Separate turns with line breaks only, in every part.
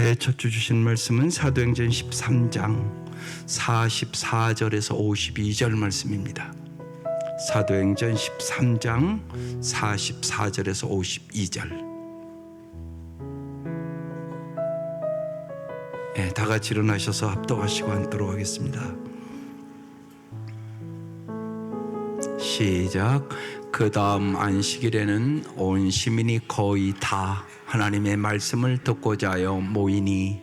새해 첫 주 주신 말씀은 사도행전 13장 44절에서 52절 말씀입니다. 사도행전 13장 44절에서 52절. 다 같이 일어나셔서 합독하시고 앉도록 하겠습니다. 시작. 그 다음 안식일에는 온 시민이 거의 다 하나님의 말씀을 듣고자 하여 모이니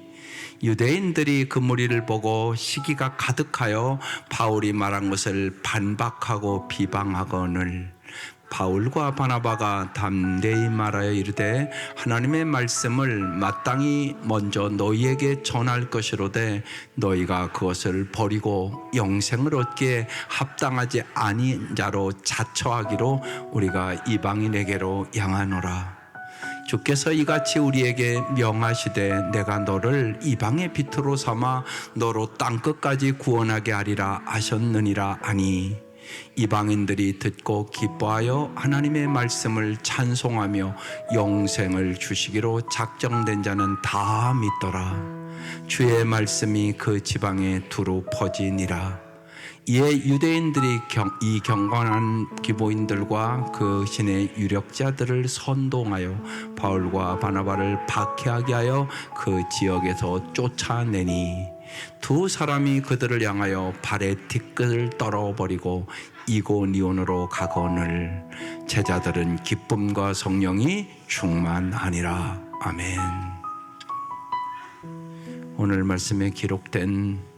유대인들이 그 무리를 보고 시기가 가득하여 바울이 말한 것을 반박하고 비방하거늘 바울과 바나바가 담대히 말하여 이르되 하나님의 말씀을 마땅히 먼저 너희에게 전할 것이로되 너희가 그것을 버리고 영생을 얻기에 합당하지 아닌 자로 자처하기로 우리가 이방인에게로 향하노라. 주께서 이같이 우리에게 명하시되 내가 너를 이방의 빛으로 삼아 너로 땅끝까지 구원하게 하리라 하셨느니라 하니 이방인들이 듣고 기뻐하여 하나님의 말씀을 찬송하며 영생을 주시기로 작정된 자는 다 믿더라. 주의 말씀이 그 지방에 두루 퍼지니라. 이에 유대인들이 이 경건한 기보인들과 그 신의 유력자들을 선동하여 바울과 바나바를 박해하게 하여 그 지역에서 쫓아내니 두 사람이 그들을 향하여 발에 티끌을 떨어버리고 이고니온으로 가거늘 제자들은 기쁨과 성령이 충만하니라. 아멘. 오늘 말씀에 기록된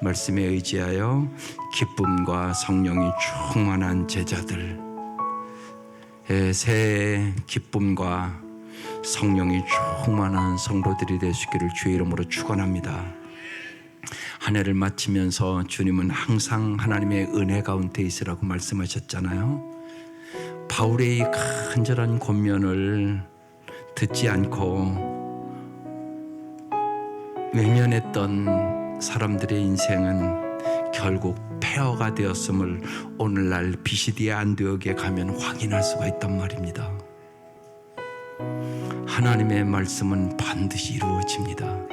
말씀에 의지하여 기쁨과 성령이 충만한 제자들, 새해 기쁨과 성령이 충만한 성도들이 되시기를 주의 이름으로 축원합니다. 한 해를 마치면서 주님은 항상 하나님의 은혜 가운데 있으라고 말씀하셨잖아요. 바울의 이 간절한 권면을 듣지 않고 외면했던 사람들의 인생은 결국 폐허가 되었음을 오늘날 비시디에 안디옥에 가면 확인할 수가 있단 말입니다. 하나님의 말씀은 반드시 이루어집니다.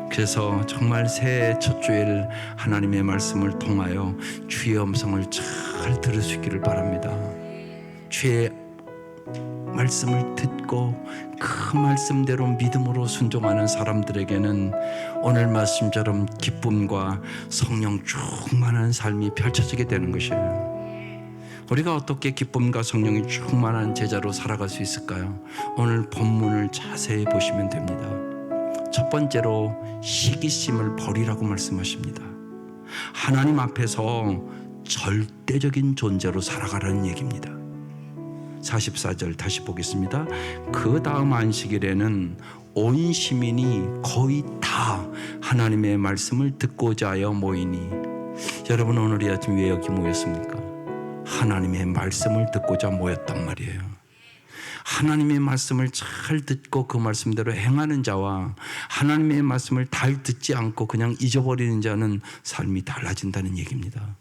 그래서 정말 새해 첫 주일 하나님의 말씀을 통하여 주의 음성을 잘 들으시기를 바랍니다. 주의 말씀을 듣고 그 말씀대로 믿음으로 순종하는 사람들에게는 오늘 말씀처럼 기쁨과 성령 충만한 삶이 펼쳐지게 되는 것이에요. 우리가 어떻게 기쁨과 성령이 충만한 제자로 살아갈 수 있을까요? 오늘 본문을 자세히 보시면 됩니다. 첫 번째로 시기심을 버리라고 말씀하십니다. 하나님 앞에서 절대적인 존재로 살아가라는 얘기입니다. 44절 다시 보겠습니다. 그 다음 안식일에는 온 시민이 거의 다 하나님의 말씀을 듣고자 하여 모이니, 여러분 오늘 이 아침 왜 여기 모였습니까? 하나님의 말씀을 듣고자 모였단 말이에요. 하나님의 말씀을 잘 듣고 그 말씀대로 행하는 자와 하나님의 말씀을 잘 듣지 않고 그냥 잊어버리는 자는 삶이 달라진다는 얘기입니다.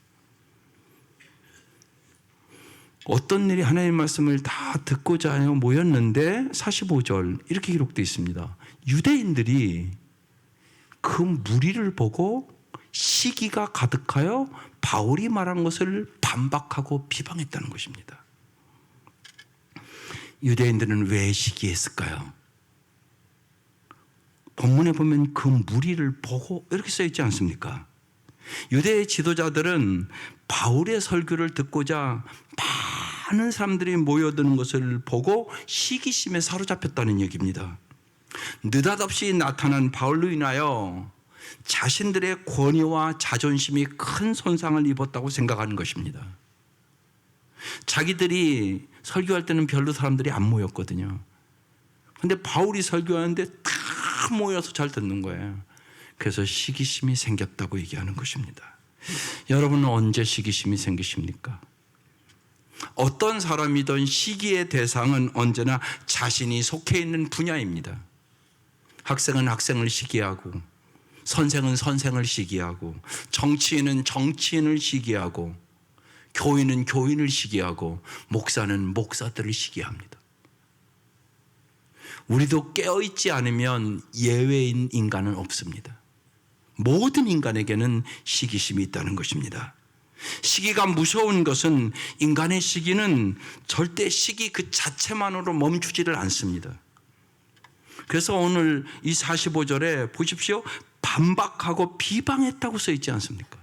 어떤 일이 하나님의 말씀을 다 듣고자 하여 모였는데 45절 이렇게 기록되어 있습니다. 유대인들이 그 무리를 보고 시기가 가득하여 바울이 말한 것을 반박하고 비방했다는 것입니다. 유대인들은 왜 시기했을까요? 본문에 보면 그 무리를 보고 이렇게 써 있지 않습니까? 유대의 지도자들은 바울의 설교를 듣고자 많은 사람들이 모여드는 것을 보고 시기심에 사로잡혔다는 얘기입니다. 느닷없이 나타난 바울로 인하여 자신들의 권위와 자존심이 큰 손상을 입었다고 생각하는 것입니다. 자기들이 설교할 때는 별로 사람들이 안 모였거든요. 근데 바울이 설교하는데 다 모여서 잘 듣는 거예요. 그래서 시기심이 생겼다고 얘기하는 것입니다. 여러분은 언제 시기심이 생기십니까? 어떤 사람이든 시기의 대상은 언제나 자신이 속해 있는 분야입니다. 학생은 학생을 시기하고, 선생은 선생을 시기하고, 정치인은 정치인을 시기하고, 교인은 교인을 시기하고, 목사는 목사들을 시기합니다. 우리도 깨어있지 않으면 예외인 인간은 없습니다. 모든 인간에게는 시기심이 있다는 것입니다. 시기가 무서운 것은 인간의 시기는 절대 시기 그 자체만으로 멈추지를 않습니다. 그래서 오늘 이 45절에 보십시오. 반박하고 비방했다고 써 있지 않습니까?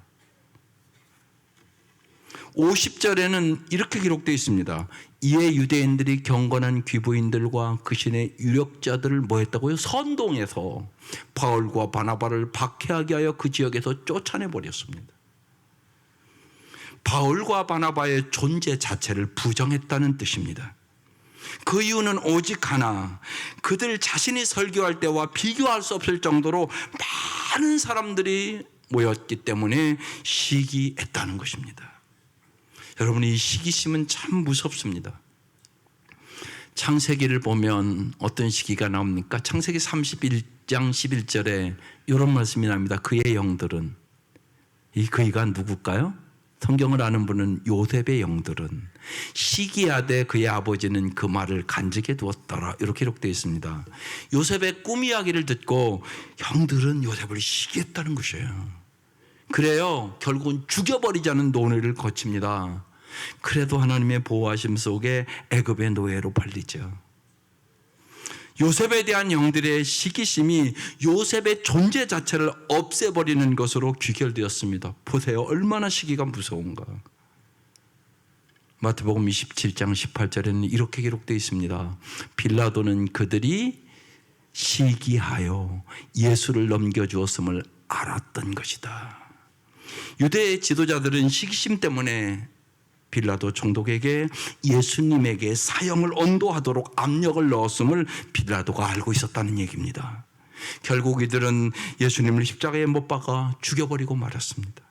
50절에는 이렇게 기록되어 있습니다. 이에 유대인들이 경건한 귀부인들과 그 신의 유력자들을 뭐 했다고요? 선동해서 바울과 바나바를 박해하게 하여 그 지역에서 쫓아내버렸습니다. 바울과 바나바의 존재 자체를 부정했다는 뜻입니다. 그 이유는 오직 하나, 그들 자신이 설교할 때와 비교할 수 없을 정도로 많은 사람들이 모였기 때문에 시기했다는 것입니다. 여러분, 이 시기심은 참 무섭습니다. 창세기를 보면 어떤 시기가 나옵니까? 창세기 31장 11절에 이런 말씀이 납니다. 그의 영들은, 이 그이가 누굴까요? 성경을 아는 분은 요셉의 영들은 시기하되 그의 아버지는 그 말을 간직해 두었더라, 이렇게 기록되어 있습니다. 요셉의 꿈 이야기를 듣고 형들은 요셉을 시기했다는 것이에요. 그래요, 결국은 죽여버리자는 논의를 거칩니다. 그래도 하나님의 보호하심 속에 애굽의 노예로 팔리죠. 요셉에 대한 형들의 시기심이 요셉의 존재 자체를 없애버리는 것으로 귀결되었습니다. 보세요, 얼마나 시기가 무서운가. 마태복음 27장 18절에는 이렇게 기록되어 있습니다. 빌라도는 그들이 시기하여 예수를 넘겨주었음을 알았던 것이다. 유대의 지도자들은 시기심 때문에 빌라도 총독에게 예수님에게 사형을 언도하도록 압력을 넣었음을 빌라도가 알고 있었다는 얘기입니다. 결국 이들은 예수님을 십자가에 못 박아 죽여버리고 말았습니다.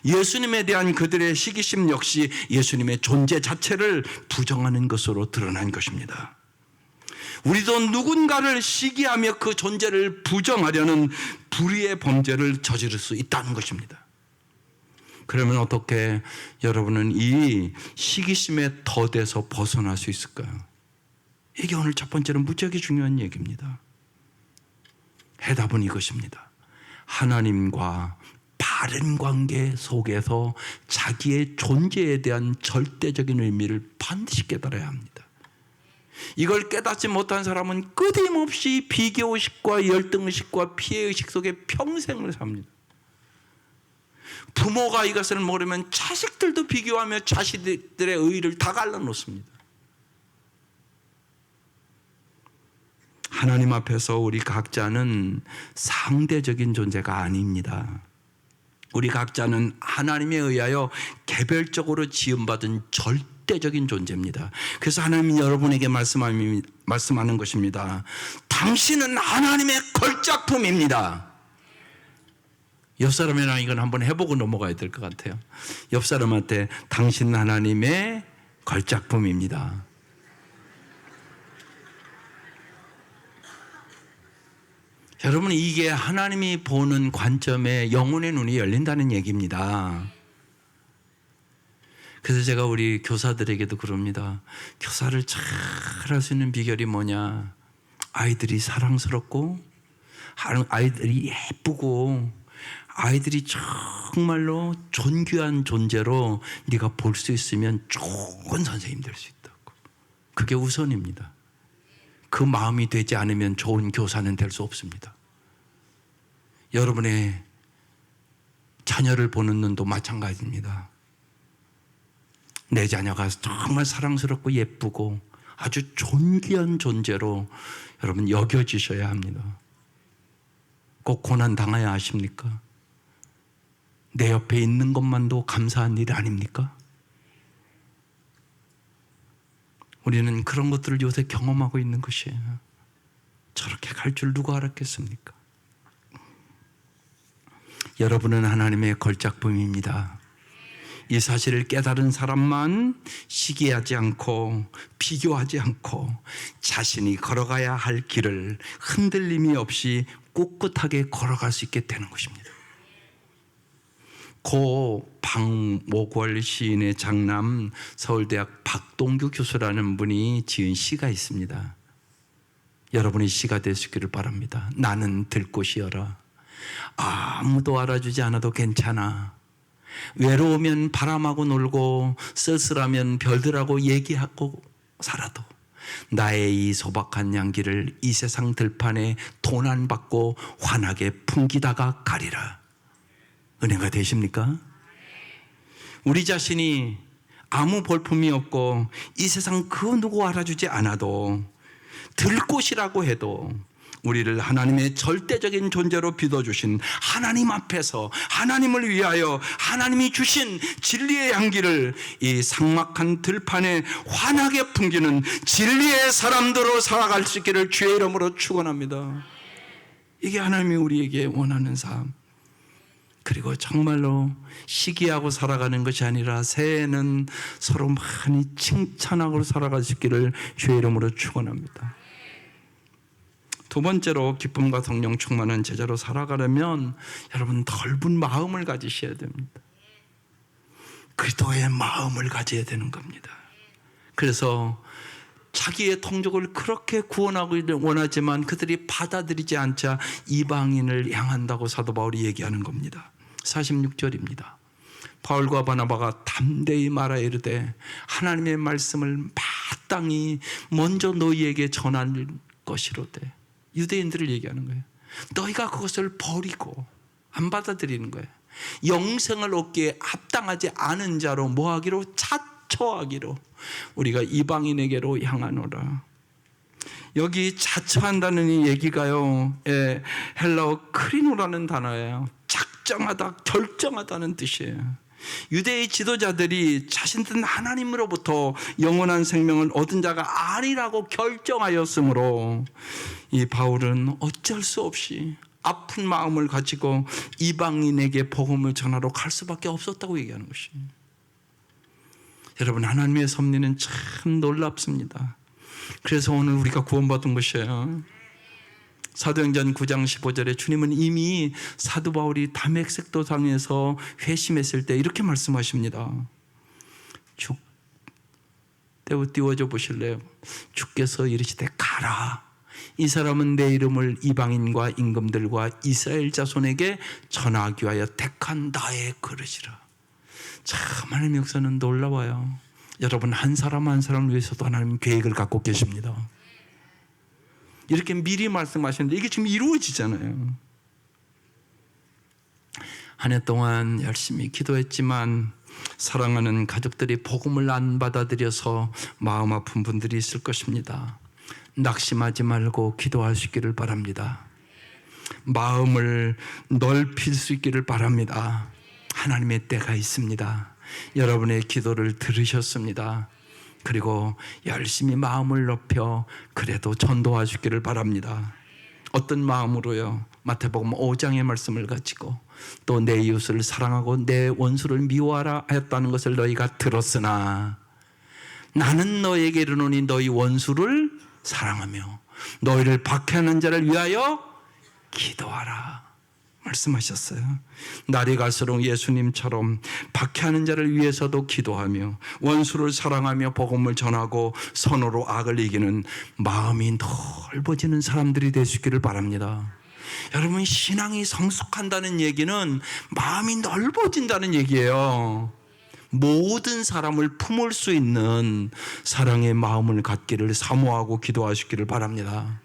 예수님에 대한 그들의 시기심 역시 예수님의 존재 자체를 부정하는 것으로 드러난 것입니다. 우리도 누군가를 시기하며 그 존재를 부정하려는 불의의 범죄를 저지를 수 있다는 것입니다. 그러면 어떻게 여러분은 이 시기심의 덫에서 벗어날 수 있을까요? 이게 오늘 첫 번째로 무지하게 중요한 얘기입니다. 해답은 이것입니다. 하나님과 바른 관계 속에서 자기의 존재에 대한 절대적인 의미를 반드시 깨달아야 합니다. 이걸 깨닫지 못한 사람은 끊임없이 비교의식과 열등의식과 피해의식 속에 평생을 삽니다. 부모가 이것을 모르면 자식들도 비교하며 자식들의 의의를 다 갈라놓습니다. 하나님 앞에서 우리 각자는 상대적인 존재가 아닙니다. 우리 각자는 하나님에 의하여 개별적으로 지음받은 절대적인 존재입니다. 그래서 하나님이 여러분에게 말씀하는 것입니다. 당신은 하나님의 걸작품입니다. 옆 사람이랑 이건 한번 해보고 넘어가야 될 것 같아요. 옆 사람한테 당신은 하나님의 걸작품입니다. 여러분, 이게 하나님이 보는 관점에 영혼의 눈이 열린다는 얘기입니다. 그래서 제가 우리 교사들에게도 그럽니다. 교사를 잘 할 수 있는 비결이 뭐냐? 아이들이 사랑스럽고, 아이들이 예쁘고, 아이들이 정말로 존귀한 존재로 네가 볼 수 있으면 좋은 선생님 될 수 있다고. 그게 우선입니다. 그 마음이 되지 않으면 좋은 교사는 될 수 없습니다. 여러분의 자녀를 보는 눈도 마찬가지입니다. 내 자녀가 정말 사랑스럽고 예쁘고 아주 존귀한 존재로 여러분 여겨지셔야 합니다. 꼭 고난 당해야 하십니까? 내 옆에 있는 것만도 감사한 일 아닙니까? 우리는 그런 것들을 요새 경험하고 있는 것이에요. 저렇게 갈 줄 누가 알았겠습니까? 여러분은 하나님의 걸작품입니다. 이 사실을 깨달은 사람만 시기하지 않고 비교하지 않고 자신이 걸어가야 할 길을 흔들림이 없이 꿋꿋하게 걸어갈 수 있게 되는 것입니다. 고 박모걸 시인의 장남 서울대학 박동규 교수라는 분이 지은 시가 있습니다. 여러분의 시가 되시기를 바랍니다. 나는 들꽃이여라. 아무도 알아주지 않아도 괜찮아. 외로우면 바람하고 놀고 쓸쓸하면 별들하고 얘기하고 살아도 나의 이 소박한 향기를 이 세상 들판에 돈 안 받고 환하게 풍기다가 가리라. 은혜가 되십니까? 우리 자신이 아무 볼품이 없고 이 세상 그 누구 알아주지 않아도 들꽃이라고 해도 우리를 하나님의 절대적인 존재로 빚어주신 하나님 앞에서 하나님을 위하여 하나님이 주신 진리의 향기를 이 삭막한 들판에 환하게 풍기는 진리의 사람들로 살아갈 수 있기를 주의 이름으로 축원합니다. 이게 하나님이 우리에게 원하는 삶. 그리고 정말로 시기하고 살아가는 것이 아니라 새해에는 서로 많이 칭찬하고 살아갈 수 있기를 주의 이름으로 축원합니다. 두 번째로 기쁨과 성령 충만한 제자로 살아가려면 여러분 넓은 마음을 가지셔야 됩니다. 그리스도의 마음을 가져야 되는 겁니다. 그래서 자기의 동족을 그렇게 구원하고 원하지만 그들이 받아들이지 않자 이방인을 향한다고 사도 바울이 얘기하는 겁니다. 46절입니다. 바울과 바나바가 담대히 말하여 이르되 하나님의 말씀을 마땅히 먼저 너희에게 전할 것이로되. 유대인들을 얘기하는 거예요. 너희가 그것을 버리고 안 받아들이는 거예요. 영생을 얻기에 합당하지 않은 자로 뭐하기로? 자처하기로 우리가 이방인에게로 향하노라. 여기 자처한다는 이 얘기가요, 헬라어 크리노라는 단어예요. 작정하다, 결정하다는 뜻이에요. 유대의 지도자들이 자신들은 하나님으로부터 영원한 생명을 얻은 자가 아니라고 결정하였으므로 이 바울은 어쩔 수 없이 아픈 마음을 가지고 이방인에게 복음을 전하러 갈 수밖에 없었다고 얘기하는 것이에요. 여러분, 하나님의 섭리는 참 놀랍습니다. 그래서 오늘 우리가 구원받은 것이에요. 사도행전 9장 15절에 주님은 이미 사도 바울이 다메섹도상에서 회심했을 때 이렇게 말씀하십니다. 띄워줘 보실래요? 주께서 이르시되 가라. 이 사람은 내 이름을 이방인과 임금들과 이스라엘 자손에게 전하기 위하여 택한 나의 그릇이라. 참 하나님의 역사는 놀라워요. 여러분, 한 사람 한 사람을 위해서도 하나님 계획을 갖고 계십니다. 이렇게 미리 말씀하셨는데 이게 지금 이루어지잖아요. 한 해 동안 열심히 기도했지만 사랑하는 가족들이 복음을 안 받아들여서 마음 아픈 분들이 있을 것입니다. 낙심하지 말고 기도할 수 있기를 바랍니다. 마음을 넓힐 수 있기를 바랍니다. 하나님의 때가 있습니다. 여러분의 기도를 들으셨습니다. 그리고 열심히 마음을 높여 그래도 전도하시기를 바랍니다. 어떤 마음으로요? 마태복음 5장의 말씀을 가지고 또 내 이웃을 사랑하고 내 원수를 미워하라 하였다는 것을 너희가 들었으나 나는 너희에게 이르노니 너희 원수를 사랑하며 너희를 박해하는 자를 위하여 기도하라 말씀하셨어요. 날이 갈수록 예수님처럼 박해하는 자를 위해서도 기도하며 원수를 사랑하며 복음을 전하고 선으로 악을 이기는 마음이 넓어지는 사람들이 되시기를 바랍니다. 여러분, 신앙이 성숙한다는 얘기는 마음이 넓어진다는 얘기예요. 모든 사람을 품을 수 있는 사랑의 마음을 갖기를 사모하고 기도하시기를 바랍니다.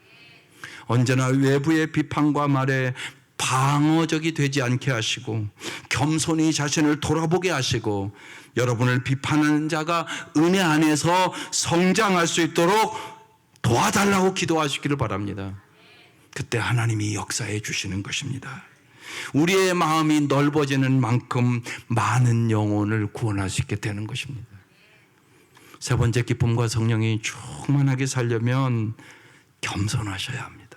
언제나 외부의 비판과 말에 방어적이 되지 않게 하시고 겸손히 자신을 돌아보게 하시고 여러분을 비판하는 자가 은혜 안에서 성장할 수 있도록 도와달라고 기도하시기를 바랍니다. 그때 하나님이 역사해 주시는 것입니다. 우리의 마음이 넓어지는 만큼 많은 영혼을 구원할 수 있게 되는 것입니다. 세 번째, 기쁨과 성령이 충만하게 살려면 겸손하셔야 합니다.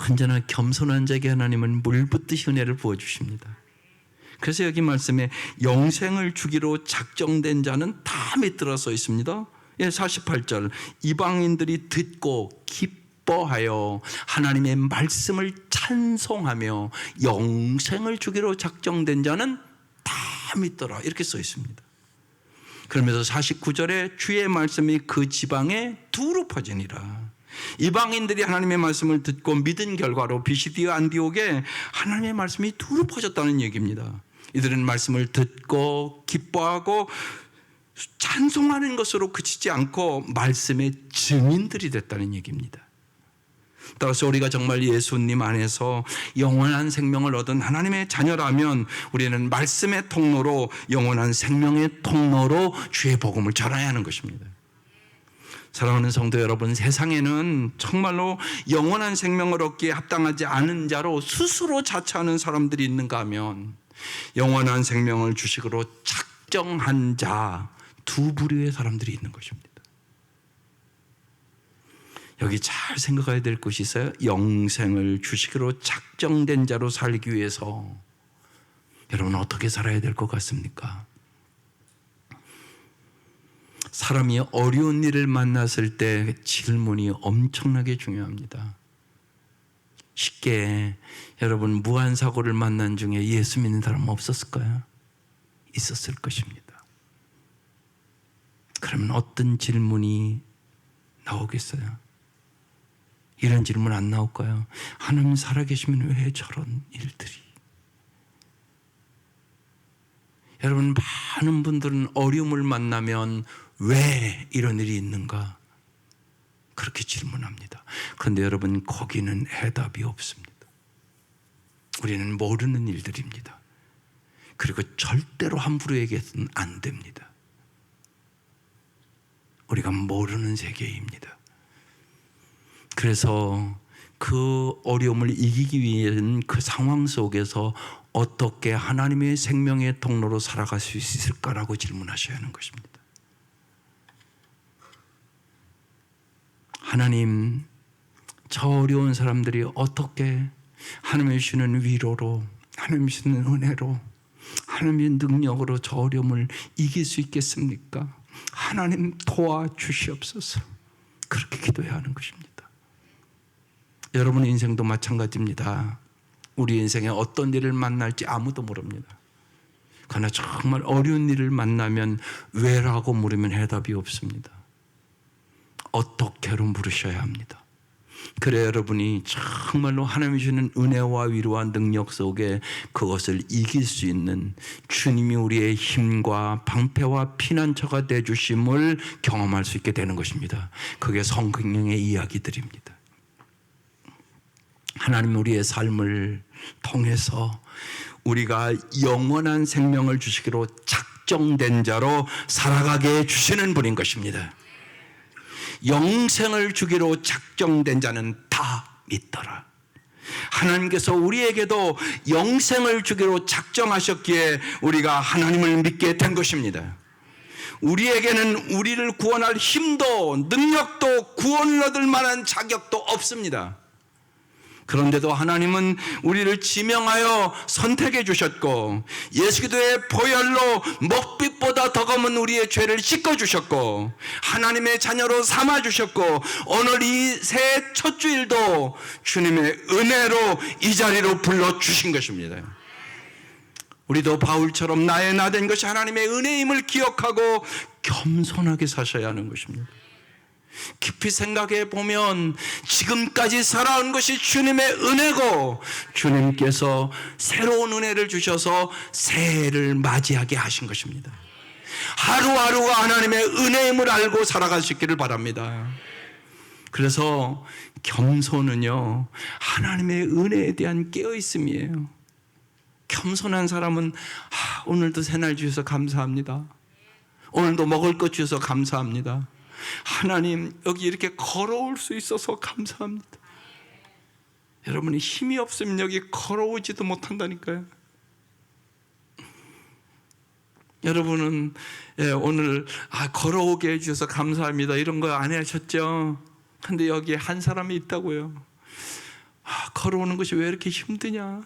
언제나 겸손한 자에게 하나님은 물붓듯이 은혜를 부어주십니다. 그래서 여기 말씀에 영생을 주기로 작정된 자는 다 밑들어 써 있습니다. 48절 이방인들이 듣고 기뻐하여 하나님의 말씀을 찬송하며 영생을 주기로 작정된 자는 다 믿더라 이렇게 써 있습니다. 그러면서 49절에 주의 말씀이 그 지방에 두루 퍼지니라. 이방인들이 하나님의 말씀을 듣고 믿은 결과로 비시디아 안디옥에 하나님의 말씀이 두루 퍼졌다는 얘기입니다. 이들은 말씀을 듣고 기뻐하고 찬송하는 것으로 그치지 않고 말씀의 증인들이 됐다는 얘기입니다. 따라서 우리가 정말 예수님 안에서 영원한 생명을 얻은 하나님의 자녀라면 우리는 말씀의 통로로, 영원한 생명의 통로로 주의 복음을 전해야 하는 것입니다. 사랑하는 성도 여러분, 세상에는 정말로 영원한 생명을 얻기에 합당하지 않은 자로 스스로 자처하는 사람들이 있는가 하면 영원한 생명을 주식으로 작정한 자 두 부류의 사람들이 있는 것입니다. 여기 잘 생각해야 될 것이 있어요. 영생을 주식으로 작정된 자로 살기 위해서 여러분 어떻게 살아야 될 것 같습니까? 사람이 어려운 일을 만났을 때 질문이 엄청나게 중요합니다. 쉽게 여러분 무한사고를 만난 중에 예수 믿는 사람 없었을까요? 있었을 것입니다. 그러면 어떤 질문이 나오겠어요? 이런 질문 안 나올까요? 하나님 살아계시면 왜 저런 일들이? 여러분, 많은 분들은 어려움을 만나면 왜 이런 일이 있는가? 그렇게 질문합니다. 그런데 여러분, 거기는 해답이 없습니다. 우리는 모르는 일들입니다. 그리고 절대로 함부로 얘기해서는 안 됩니다. 우리가 모르는 세계입니다. 그래서 그 어려움을 이기기 위해서는 그 상황 속에서 어떻게 하나님의 생명의 통로로 살아갈 수 있을까라고 질문하셔야 하는 것입니다. 하나님, 저 어려운 사람들이 어떻게 하나님이 주시는 위로로, 하나님이 주시는 은혜로, 하나님의 능력으로 저 어려움을 이길 수 있겠습니까? 하나님 도와주시옵소서. 그렇게 기도해야 하는 것입니다. 여러분의 인생도 마찬가지입니다. 우리 인생에 어떤 일을 만날지 아무도 모릅니다. 그러나 정말 어려운 일을 만나면 왜라고 물으면 해답이 없습니다. 어떻게로 물으셔야 합니다. 그래 여러분이 정말로 하나님이 주는 은혜와 위로와 능력 속에 그것을 이길 수 있는 주님이 우리의 힘과 방패와 피난처가 되어주심을 경험할 수 있게 되는 것입니다. 그게 성경의 이야기들입니다. 하나님 우리의 삶을 통해서 우리가 영원한 생명을 주시기로 작정된 자로 살아가게 해주시는 분인 것입니다. 영생을 주기로 작정된 자는 다 믿더라. 하나님께서 우리에게도 영생을 주기로 작정하셨기에 우리가 하나님을 믿게 된 것입니다. 우리에게는 우리를 구원할 힘도 능력도 구원을 얻을 만한 자격도 없습니다. 그런데도 하나님은 우리를 지명하여 선택해 주셨고 예수 그리스도의 보혈로 먹빛보다 더 검은 우리의 죄를 씻어 주셨고 하나님의 자녀로 삼아 주셨고 오늘 이 새해 첫 주일도 주님의 은혜로 이 자리로 불러 주신 것입니다. 우리도 바울처럼 나의 나 된 것이 하나님의 은혜임을 기억하고 겸손하게 사셔야 하는 것입니다. 깊이 생각해 보면 지금까지 살아온 것이 주님의 은혜고 주님께서 새로운 은혜를 주셔서 새해를 맞이하게 하신 것입니다. 하루하루가 하나님의 은혜임을 알고 살아갈 수 있기를 바랍니다. 그래서 겸손은요 하나님의 은혜에 대한 깨어있음이에요. 겸손한 사람은 오늘도 새날 주셔서 감사합니다. 오늘도 먹을 것 주셔서 감사합니다. 하나님 여기 이렇게 걸어올 수 있어서 감사합니다. 여러분이 힘이 없으면 여기 걸어오지도 못한다니까요. 여러분은 오늘 걸어오게 해주셔서 감사합니다 이런 거 안 하셨죠? 근데 여기에 한 사람이 있다고요. 걸어오는 것이 왜 이렇게 힘드냐?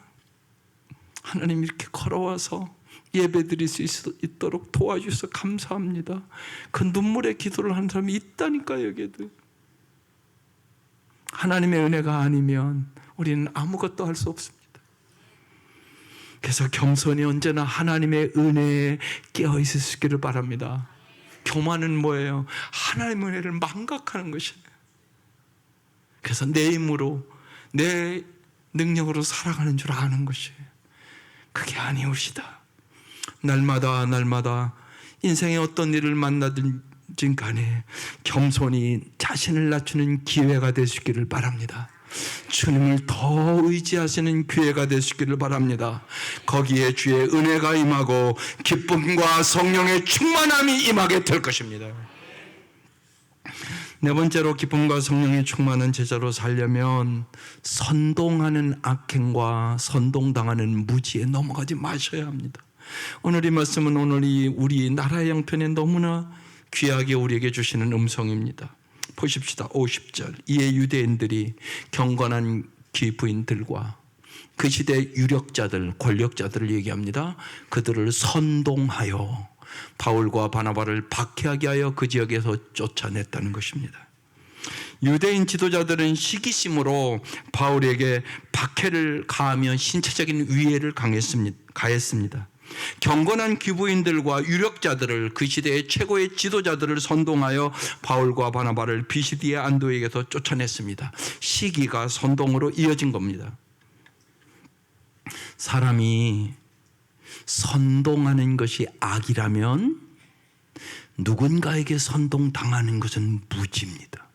하나님 이렇게 걸어와서 예배 드릴 수 있도록 도와주셔서 감사합니다. 그 눈물의 기도를 하는 사람이 있다니까요. 여기에도 하나님의 은혜가 아니면 우리는 아무것도 할 수 없습니다. 그래서 겸손히 언제나 하나님의 은혜에 깨어 있을 수 있기를 바랍니다. 교만은 뭐예요? 하나님의 은혜를 망각하는 것이에요. 그래서 내 힘으로, 내 능력으로 살아가는 줄 아는 것이에요. 그게 아니오시다. 날마다 인생의 어떤 일을 만나든 간에 겸손히 자신을 낮추는 기회가 되시기를 바랍니다. 주님을 더 의지하시는 기회가 되시기를 바랍니다. 거기에 주의 은혜가 임하고 기쁨과 성령의 충만함이 임하게 될 것입니다. 네 번째로, 기쁨과 성령의 충만한 제자로 살려면 선동하는 악행과 선동당하는 무지에 넘어가지 마셔야 합니다. 오늘 이 말씀은 우리 나라의 형편에 너무나 귀하게 우리에게 주시는 음성입니다. 보십시다. 50절. 이에 유대인들이 경건한 귀부인들과 그 시대 유력자들, 권력자들을 얘기합니다. 그들을 선동하여 바울과 바나바를 박해하게 하여 그 지역에서 쫓아냈다는 것입니다. 유대인 지도자들은 시기심으로 바울에게 박해를 가하며 신체적인 위해를 가했습니다. 경건한 귀부인들과 유력자들을, 그 시대의 최고의 지도자들을 선동하여 바울과 바나바를 비시디아 안도에게서 쫓아냈습니다. 시기가 선동으로 이어진 겁니다. 사람이 선동하는 것이 악이라면 누군가에게 선동당하는 것은 무지입니다.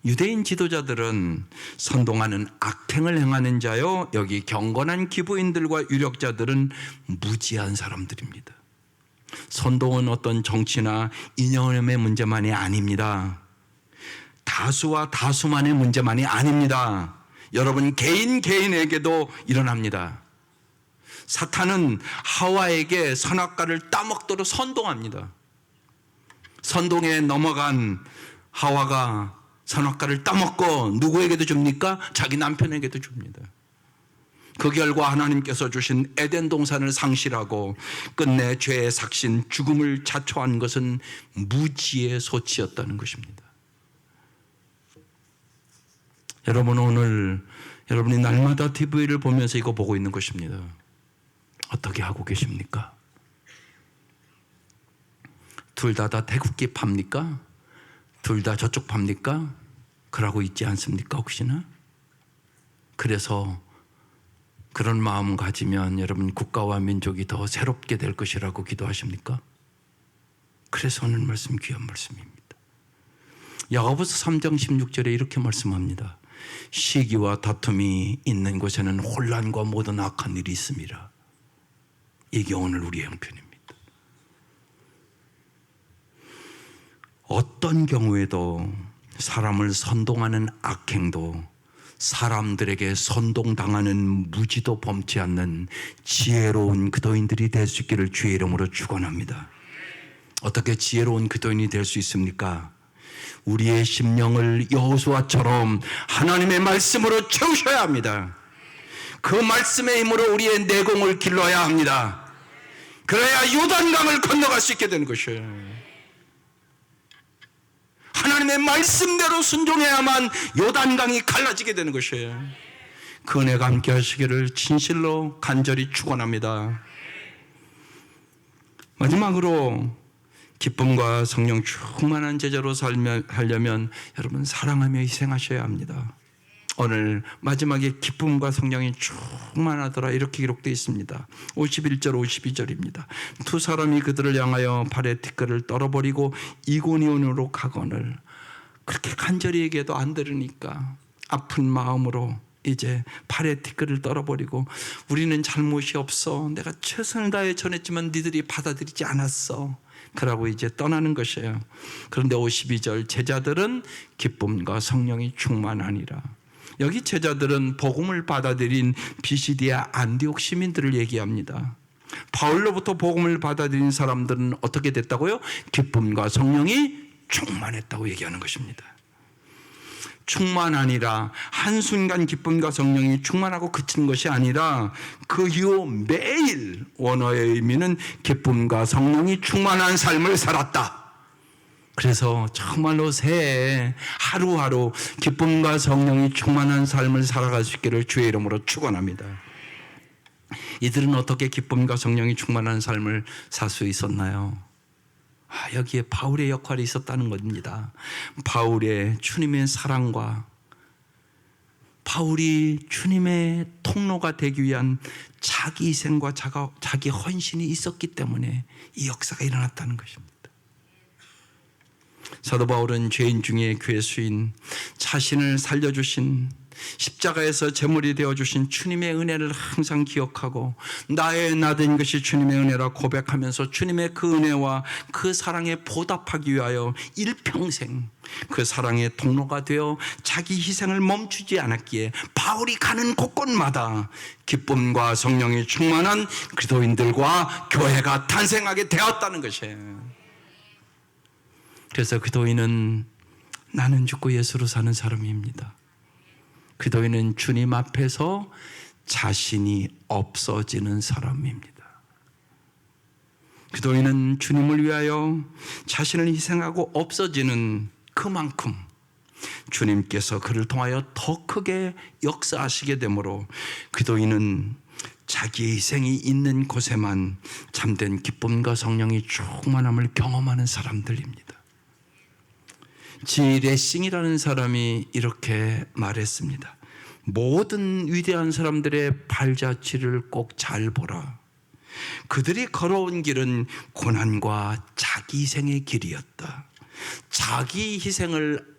유대인 지도자들은 선동하는 악행을 행하는 자요, 여기 경건한 기부인들과 유력자들은 무지한 사람들입니다. 선동은 어떤 정치나 이념의 문제만이 아닙니다. 다수와 다수만의 문제만이 아닙니다. 여러분 개인에게도 일어납니다. 사탄은 하와에게 선악과를 따먹도록 선동합니다. 선동에 넘어간 하와가 선악과를 따먹고 누구에게도 줍니까? 자기 남편에게도 줍니다. 그 결과 하나님께서 주신 에덴 동산을 상실하고 끝내 죄의 삭신, 죽음을 자초한 것은 무지의 소치였다는 것입니다. 여러분, 오늘 여러분이 날마다 TV를 보면서 이거 보고 있는 것입니다. 어떻게 하고 계십니까? 둘 다 태극기 팝니까? 둘 다 저쪽 팝니까? 그러고 있지 않습니까? 혹시나? 그래서 그런 마음 가지면 여러분 국가와 민족이 더 새롭게 될 것이라고 기도하십니까? 그래서 오늘 말씀 귀한 말씀입니다. 야고보서 3장 16절에 이렇게 말씀합니다. 시기와 다툼이 있는 곳에는 혼란과 모든 악한 일이 있습니다. 이게 오늘 우리의 형편입니다. 어떤 경우에도 사람을 선동하는 악행도, 사람들에게 선동당하는 무지도 범치 않는 지혜로운 그도인들이 될 수 있기를 주의 이름으로 축원합니다. 어떻게 지혜로운 그도인이 될 수 있습니까? 우리의 심령을 여호수아처럼 하나님의 말씀으로 채우셔야 합니다. 그 말씀의 힘으로 우리의 내공을 길러야 합니다. 그래야 요단강을 건너갈 수 있게 되는 것이에요. 하나님의 말씀대로 순종해야만 요단강이 갈라지게 되는 것이에요. 그 은혜가 함께 하시기를 진실로 간절히 축원합니다. 마지막으로 기쁨과 성령 충만한 제자로 살려면 여러분 사랑하며 희생하셔야 합니다. 오늘 마지막에 기쁨과 성령이 충만하더라 이렇게 기록되어 있습니다. 51절 52절입니다. 두 사람이 그들을 향하여 발에 티끌을 떨어버리고 이고니온으로 가거늘. 그렇게 간절히 얘기해도 안 들으니까 아픈 마음으로 이제 팔에 티끌을 떨어버리고, 우리는 잘못이 없어, 내가 최선을 다해 전했지만 니들이 받아들이지 않았어, 그러고 이제 떠나는 것이에요. 그런데 52절, 제자들은 기쁨과 성령이 충만하니라. 여기 제자들은 복음을 받아들인 비시디아 안디옥 시민들을 얘기합니다. 바울로부터 복음을 받아들인 사람들은 어떻게 됐다고요? 기쁨과 성령이 충만했다고 얘기하는 것입니다. 충만하니라, 한순간 기쁨과 성령이 충만하고 그친 것이 아니라 그 이후 매일, 원어의 의미는 기쁨과 성령이 충만한 삶을 살았다. 그래서 정말로 새해 하루하루 기쁨과 성령이 충만한 삶을 살아갈 수 있기를 주의 이름으로 축원합니다. 이들은 어떻게 기쁨과 성령이 충만한 삶을 살 수 있었나요? 여기에 바울의 역할이 있었다는 겁니다. 바울의 주님의 사랑과 바울이 주님의 통로가 되기 위한 자기 희생과 자기 헌신이 있었기 때문에 이 역사가 일어났다는 것입니다. 사도 바울은 죄인 중에 괴수인, 자신을 살려주신, 십자가에서 제물이 되어주신 주님의 은혜를 항상 기억하고 나의 나된 것이 주님의 은혜라 고백하면서 주님의 그 은혜와 그 사랑에 보답하기 위하여 일평생 그 사랑의 통로가 되어 자기 희생을 멈추지 않았기에 바울이 가는 곳곳마다 기쁨과 성령이 충만한 그리스도인들과 교회가 탄생하게 되었다는 것이에요. 그래서 그리스도인은 나는 죽고 예수로 사는 사람입니다. 그리스도인은 주님 앞에서 자신이 없어지는 사람입니다. 그리스도인은 주님을 위하여 자신을 희생하고 없어지는 그만큼 주님께서 그를 통하여 더 크게 역사하시게 되므로 그리스도인은 자기의 희생이 있는 곳에만 참된 기쁨과 성령이 충만함을 경험하는 사람들입니다. 지 레싱이라는 사람이 이렇게 말했습니다. 모든 위대한 사람들의 발자취를 꼭 잘 보라. 그들이 걸어온 길은 고난과 자기 희생의 길이었다. 자기 희생을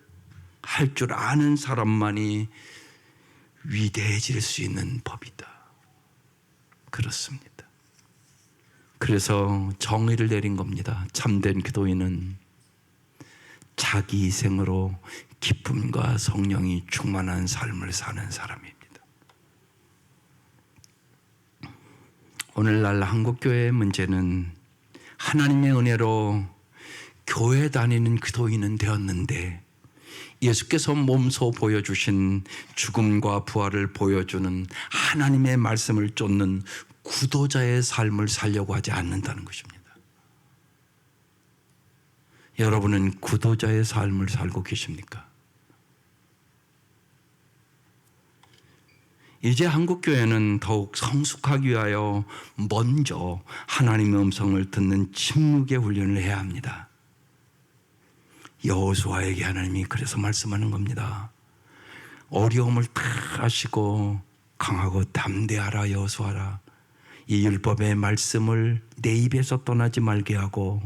할 줄 아는 사람만이 위대해질 수 있는 법이다. 그렇습니다. 그래서 정의를 내린 겁니다. 참된 기도인은 자기 희생으로 기쁨과 성령이 충만한 삶을 사는 사람입니다. 오늘날 한국교회의 문제는 하나님의 은혜로 교회 다니는 기도인은 되었는데 예수께서 몸소 보여주신 죽음과 부활을 보여주는 하나님의 말씀을 쫓는 구도자의 삶을 살려고 하지 않는다는 것입니다. 여러분은 구도자의 삶을 살고 계십니까? 이제 한국교회는 더욱 성숙하기 위하여 먼저 하나님의 음성을 듣는 침묵의 훈련을 해야 합니다. 여호수아에게 하나님이 그래서 말씀하는 겁니다. 어려움을 다 아시고 강하고 담대하라 여호수아라. 이 율법의 말씀을 내 입에서 떠나지 말게 하고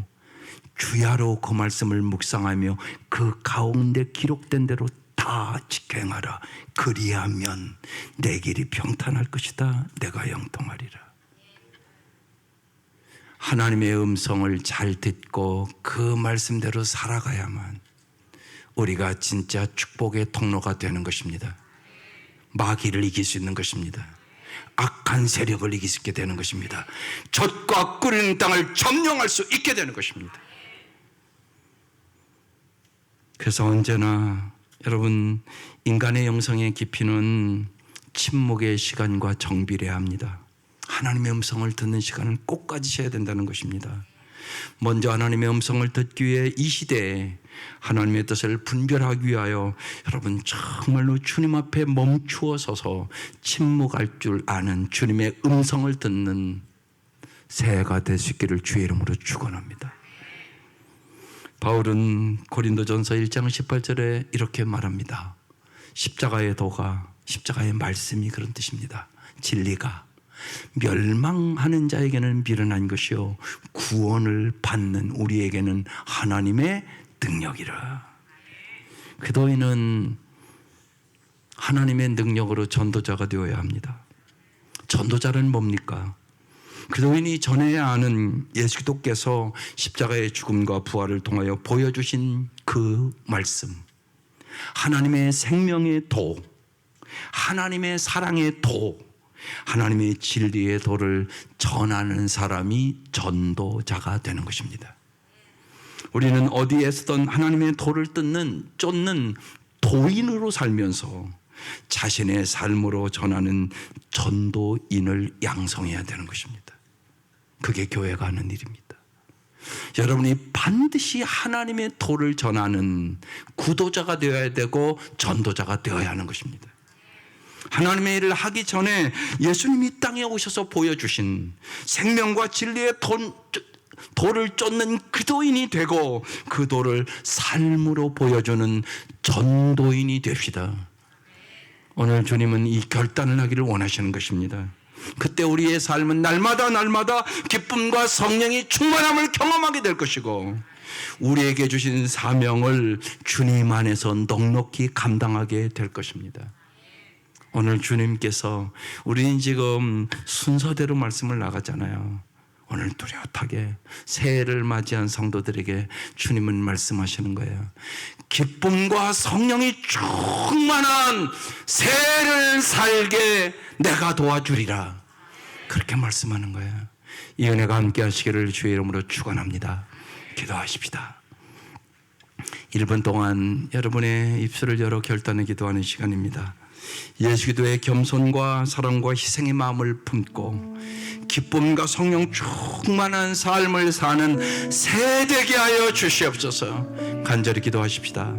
주야로 그 말씀을 묵상하며 그 가운데 기록된 대로 다 지켜행하라. 그리하면 내 길이 평탄할 것이다. 내가 형통하리라. 하나님의 음성을 잘 듣고 그 말씀대로 살아가야만 우리가 진짜 축복의 통로가 되는 것입니다. 마귀를 이길 수 있는 것입니다. 악한 세력을 이길 수 있게 되는 것입니다. 젖과 끓는 땅을 점령할 수 있게 되는 것입니다. 그래서 언제나 여러분 인간의 영성의 깊이는 침묵의 시간과 정비례해야 합니다. 하나님의 음성을 듣는 시간을 꼭 가지셔야 된다는 것입니다. 먼저 하나님의 음성을 듣기 위해 이 시대에 하나님의 뜻을 분별하기 위하여 여러분 정말로 주님 앞에 멈추어 서서 침묵할 줄 아는 주님의 음성을 듣는 새해가 될 수 있기를 주의 이름으로 축원합니다. 바울은 고린도전서 1장 18절에 이렇게 말합니다. 십자가의 도가, 십자가의 말씀이 그런 뜻입니다. 진리가 멸망하는 자에게는 미련한 것이요 구원을 받는 우리에게는 하나님의 능력이라. 그도인은 하나님의 능력으로 전도자가 되어야 합니다. 전도자는 뭡니까? 그도인이 전해야 하는 예수 그리스도께서 십자가의 죽음과 부활을 통하여 보여주신 그 말씀, 하나님의 생명의 도, 하나님의 사랑의 도, 하나님의 진리의 도를 전하는 사람이 전도자가 되는 것입니다. 우리는 어디에서든 하나님의 도를 쫓는 도인으로 살면서 자신의 삶으로 전하는 전도인을 양성해야 되는 것입니다. 그게 교회가 하는 일입니다. 여러분이 반드시 하나님의 도를 전하는 구도자가 되어야 되고 전도자가 되어야 하는 것입니다. 하나님의 일을 하기 전에 예수님이 땅에 오셔서 보여주신 생명과 진리의 돌을 쫓는 기도인이 되고 그 돌을 삶으로 보여주는 전도인이 됩시다. 오늘 주님은 이 결단을 하기를 원하시는 것입니다. 그때 우리의 삶은 날마다 기쁨과 성령이 충만함을 경험하게 될 것이고 우리에게 주신 사명을 주님 안에서 넉넉히 감당하게 될 것입니다. 오늘 주님께서 우리는 지금 순서대로 말씀을 나가잖아요. 오늘 뚜렷하게 새해를 맞이한 성도들에게 주님은 말씀하시는 거예요. 기쁨과 성령이 충만한 새해를 살게 내가 도와주리라. 그렇게 말씀하는 거예요. 이 은혜가 함께 하시기를 주의 이름으로 축원합니다. 기도하십시다. 1분 동안 여러분의 입술을 열어 결단의 기도하는 시간입니다. 예수 기도의 겸손과 사랑과 희생의 마음을 품고 기쁨과 성령 충만한 삶을 사는 새 되게 하여 주시옵소서. 간절히 기도하십시다.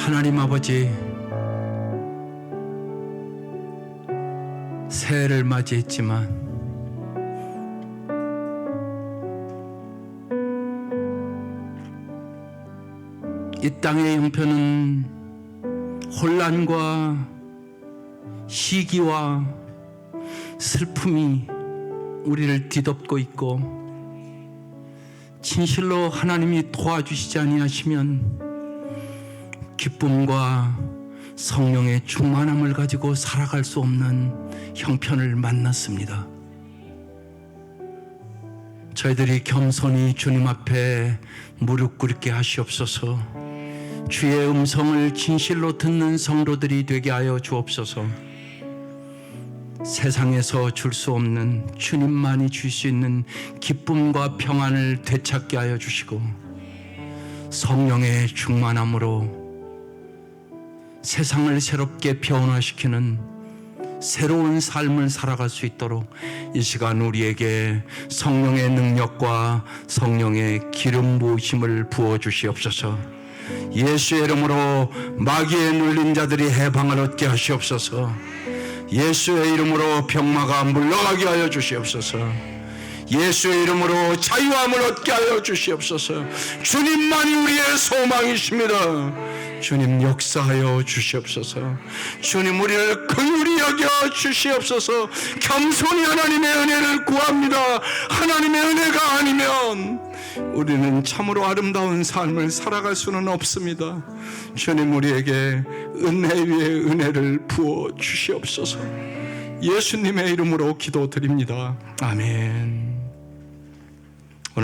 하나님 아버지, 새해를 맞이했지만 이 땅의 형편은 혼란과 시기와 슬픔이 우리를 뒤덮고 있고 진실로 하나님이 도와주시지 아니하시면 기쁨과 성령의 충만함을 가지고 살아갈 수 없는 형편을 만났습니다. 저희들이 겸손히 주님 앞에 무릎 꿇게 하시옵소서. 주의 음성을 진실로 듣는 성도들이 되게 하여 주옵소서. 세상에서 줄 수 없는 주님만이 줄 수 있는 기쁨과 평안을 되찾게 하여 주시고 성령의 충만함으로 세상을 새롭게 변화시키는 새로운 삶을 살아갈 수 있도록 이 시간 우리에게 성령의 능력과 성령의 기름 부으심을 부어주시옵소서. 예수의 이름으로 마귀에 눌린 자들이 해방을 얻게 하시옵소서. 예수의 이름으로 병마가 물러가게 하여 주시옵소서. 예수의 이름으로 자유함을 얻게 하여 주시옵소서. 주님만이 우리의 소망이십니다. 주님 역사하여 주시옵소서. 주님 우리를 긍휼히 여겨 주시옵소서. 겸손히 하나님의 은혜를 구합니다. 하나님의 은혜가 아니면 우리는 참으로 아름다운 삶을 살아갈 수는 없습니다. 주님 우리에게 은혜 위에 은혜를 부어 주시옵소서. 예수님의 이름으로 기도드립니다. 아멘.